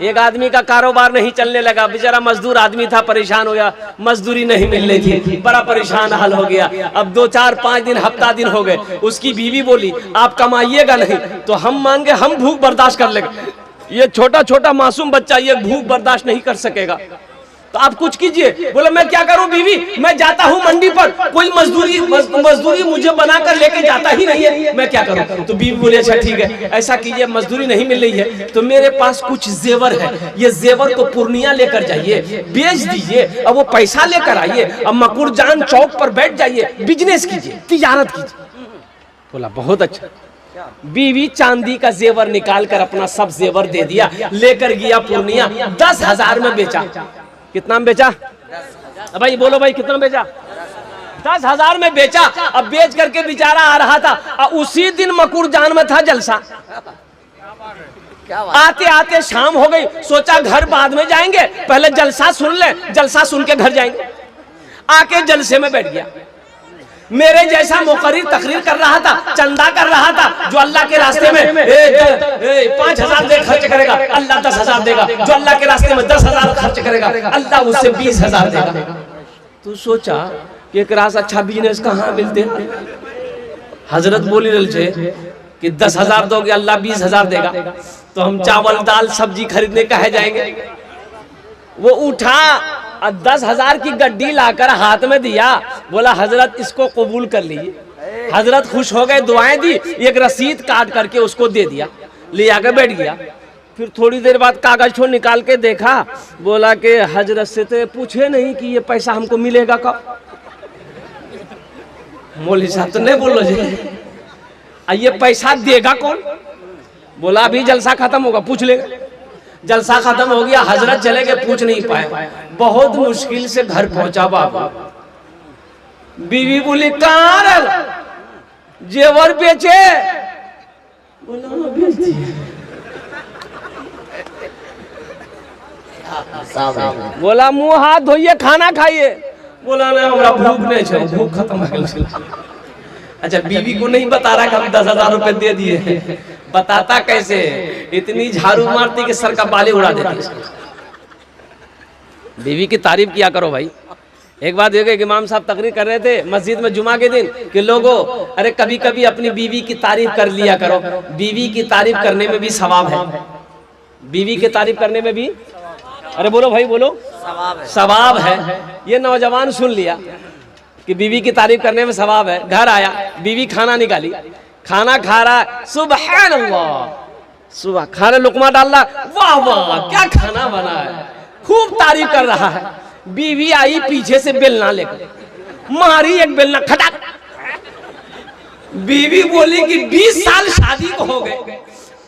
एक आदमी का कारोबार नहीं चलने लगा, बेचारा मजदूर आदमी था, परेशान हो गया, मजदूरी नहीं मिल रही थी, बड़ा परेशान हाल हो गया। अब 2 4 5 दिन हफ्ता दिन हो गए, उसकी बीवी बोली आप कमाइएगा नहीं तो हम मांगे, हम भूख बर्दाश्त कर लेंगे। ये छोटा छोटा मासूम बच्चा ये भूख बर्दाश्त नहीं कर सकेगा, तो आप कुछ कीजिए। बोला मैं क्या करूं बीवी, मैं जाता हूं मंडी पर, कोई मजदूरी मुझे बनाकर लेके जाता ही नहीं है, मैं क्या करूं। तो बीवी बोले अच्छा ठीक है, ऐसा कीजिए, मजदूरी नहीं मिल रही है तो मेरे पास कुछ जेवर है, ये जेवर को पूर्णिया लेकर जाइए, बेच दीजिए, अब वो पैसा लेकर आइए, अब मकुरजान चौक पर बैठ जाइए, बिजनेस कीजिए, तिजारत कीजिए। बोला बहुत अच्छा। बीवी चांदी का जेवर निकाल कर अपना सब जेवर दे दिया, लेकर गया पूर्णिया, 10,000 में बेचा। कितना में बेचा भाई, बोलो भाई कितना बेचा? 10,000 में बेचा। अब बेच करके बेचारा आ रहा था, और उसी दिन मकुरजान में था जलसा। आते आते शाम हो गई, सोचा घर बाद में जाएंगे, पहले जलसा सुन ले, जलसा सुन के घर जाएंगे। आके जलसे में बैठ गया। मेरे जैसा मुकर्रिर तकरीर कर रहा था, चंदा कर रहा था, जो अल्लाह के रास्ते में 5,000 दे खर्च करेगा अल्लाह 10,000 देगा, जो अल्लाह के रास्ते में 10,000 खर्च करेगा अल्लाह उससे 20,000 देगा। तो सोचा कि एक रास अच्छा बिजनेस कहाँ मिलते। हजरत बोली रल छे कि 10,000 दोगे अल्लाह 20,000 देगा, तो हम चावल दाल सब्जी खरीदने कहे जाएंगे। वो उठा और 10,000 की गड्डी लाकर हाथ में दिया, बोला हजरत इसको कबूल कर लीजिए। हजरत खुश हो गए, दुआएं दी, एक रसीद काट करके उसको दे दिया, ले आकर बैठ गया। फिर थोड़ी देर बाद कागज को निकाल के देखा, बोला कि हजरत से तो पूछे नहीं कि ये पैसा हमको मिलेगा कब। मौलवी साहब तो नहीं बोलो जी, ये पैसा देगा कौन? बोला अभी जलसा खत्म होगा पूछ लेगा। जलसा खत्म हो गया, हजरत चले गए, पूछ नहीं पाए। बहुत मुश्किल से घर पहुंचा बाबा। बीवी बोली कहाँ जेवर बेचे? बोला बेच दिए। बोला मुंह हाथ धोइए, खाना खाइए। बोला नहीं हमरा भूख नहीं है, भूख खत्म हो गई। अच्छा बीवी को नहीं बता रहा कि हम 10,000 रुपए दे दिए, बताता कैसे? इतनी झाड़ू मारती कि सर का बाले उड़ा देती। बीवी की तारीफ किया करो भाई। एक बात देखो, इमाम साहब तकरीर कर रहे थे मस्जिद में जुमा के दिन कि लोगों अरे कभी कभी अपनी बीवी की तारीफ कर लिया करो, बीवी की तारीफ करने में भी सवाब है। बीवी की तारीफ करने में भी, अरे बोलो भाई बोलो, सवाब है। ये नौजवान सुन लिया कि बीवी की तारीफ करने में सवाब है। घर आया, बीवी खाना निकाली, खाना खा रहा, सुबहान अल्लाह, सुबह खाने लुकमा डाल रहा, वाह वाह क्या खाना बना है, खूब तारीफ कर रहा है। बीवी आई पीछे से बेलना लेकर, मारी एक बेलना खटाक। बीवी बोली कि 20 साल शादी को हो गए,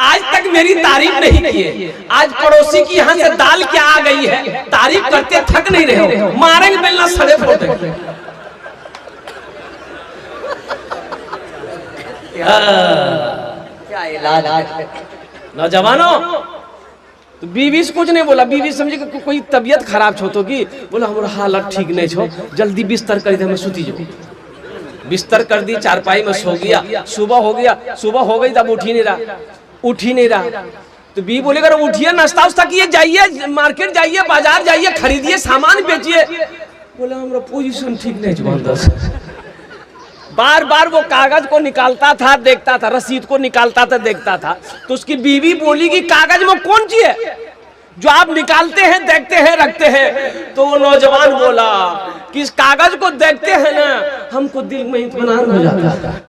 आज तक मेरी तारीफ नहीं की है। आज पड़ोसी की यहाँ से दाल क्या आ गई है, तारीफ करते थक नहीं रहे हो, मारेंगे बेलना सड़े फोड़ देंगे। क्या इलाज नौजवानों। तो बीवी से कुछ नहीं बोला, बीवी समझे कि कोई तबीयत खराब छो तो की। बोला हमारा हालत ठीक नहीं छो, जल्दी बिस्तर कर दे, मैं सुती जाऊँ। बिस्तर कर दी, चारपाई में सो गया। सुबह हो गया, सुबह हो गई तब उठ ही नहीं रहा। तो बीवी बोले अगर उठिए, नाश्ता उस्ता किए, जाइए मार्केट जाइए, बाजार जाइए, खरीदिए, सामान बेचिए। बोला हमारा पोजीशन ठीक नहीं छो। बार बार वो कागज को निकालता था, देखता था, रसीद को निकालता था, देखता था। तो उसकी बीवी बोली कि कागज में कौन सी है जो आप निकालते हैं, देखते हैं, रखते हैं? तो वो नौजवान बोला कि इस कागज को देखते हैं ना, हमको दिल में इत्मीनान हो जाता है।